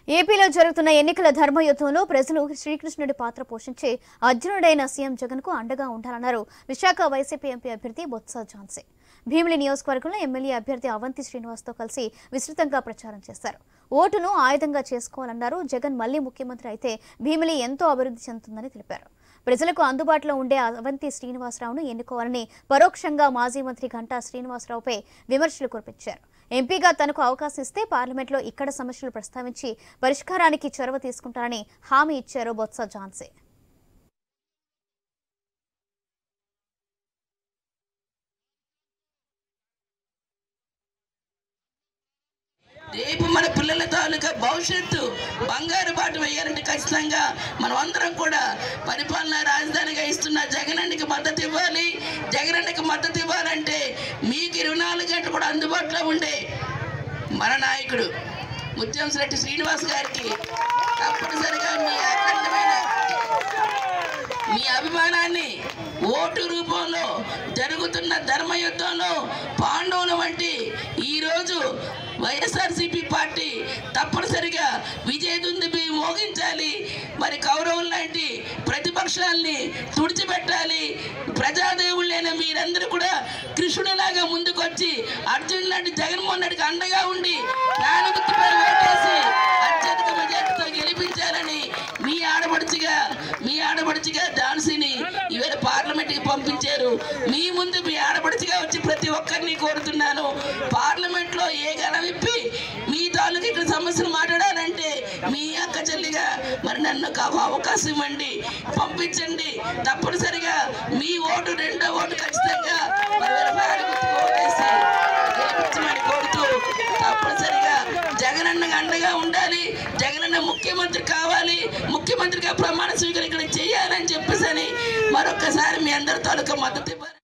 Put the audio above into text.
ఏపీలో జరుగుతున్న ఎన్నికల ధర్మయుద్ధంలో ప్రజలు శ్రీకృష్ణుడి పాత్ర పోషించి అర్జునుడైన సీఎం జగన్ కు అండగా ఉండాలన్నారు విశాఖ వైసీపీ ఎంపీ అభ్యర్థి బొత్స ఝాన్సీ. భీమిలి నియోజకవర్గంలో ఎమ్మెల్యే అభ్యర్థి అవంతి శ్రీనివాస్ తో కలిసి విస్తృతంగా ప్రచారం చేశారు. ఓటును ఆయుధంగా చేసుకోవాలన్నారు. జగన్ మళ్లీ ముఖ్యమంత్రి అయితే భీమిలి ఎంతో అభివృద్ధి చెందుతుందని తెలిపారు. ప్రజలకు అందుబాటులో ఉండే అవంతి శ్రీనివాసరావును ఎన్నుకోవాలని పరోక్షంగా మాజీ మంత్రి గంటా శ్రీనివాసరావుపై విమర్శలు కురిపించారు. ఎంపీగా తనకు అవకాశం ఇస్తే పార్లమెంట్లో ఇక్కడ సమస్యలు ప్రస్తావించి పరిష్కారానికి చొరవ తీసుకుంటారని హామీ ఇచ్చారు బొత్స ఝాన్సీ. రేపు మన పిల్లల తాలూకా భవిష్యత్తు బంగారు బాట వేయాలంటే ఖచ్చితంగా మనం అందరం కూడా పరిపాలనా రాజధానిగా ఇస్తున్న జగనన్నకి మద్దతు ఇవ్వాలి. జగనన్నకి మద్దతు ఇవ్వాలంటే మీకు 24 గంటలు కూడా అందుబాటులో ఉండే మన నాయకుడు ముత్యంశెట్టి శ్రీనివాస్ గారికి తప్పనిసరిగా మీ అభిమానాన్ని ఓటు రూపంలో జరుగుతున్న ధర్మయుద్ధంలో పాండవుల వంటి ఈరోజు వైఎస్ఆర్సీపీ పార్టీ తప్పనిసరిగా విజయదుందుబి మోగించాలి. మరి కౌరవులు లాంటి ప్రతిపక్షాలని తుడిచిపెట్టాలి. ప్రజాదేవుళ్ళైన మీరందరూ కూడా కృష్ణుడిలాగా ముందుకొచ్చి అర్జున్ లాంటి జగన్మోహన్ రెడ్డికి అండగా ఉండి నాలుగుపై ఓటేసి అత్యధిక మెజార్టీతో గెలిపించాలని మీ ఆడపడుచుగా ఝాన్సీని ఈవేళ పార్లమెంట్కి పంపించారు. మీ ముందు మీ ఆడపడుచుగా వచ్చి ప్రతి ఒక్కరిని కోరుతున్నాను. పార్లమెంట్లో ఏ గలం ఇప్పి మీ తాలూకు ఇక్కడ సమస్యలు మాట్లాడాలంటే మీ అక్క చెల్లిగా మరి నన్ను అవకాశం ఇవ్వండి, పంపించండి. తప్పనిసరిగా మీ ఓటు రెండో ఓటు ఖచ్చితంగా ఓటేసి గెలిపించమని కోరుతూ తప్పనిసరిగా జగనన్నగా అండగా ఉండాలి. జగనన్న ముఖ్యమంత్రి కావాలి. ముఖ్యమంత్రిగా ప్రమాణ స్వీకారం ఇక్కడ చేయాలని చెప్పేసి మరొకసారి మీ అందరి తాలూకా మద్దతు ఇవ్వాలి.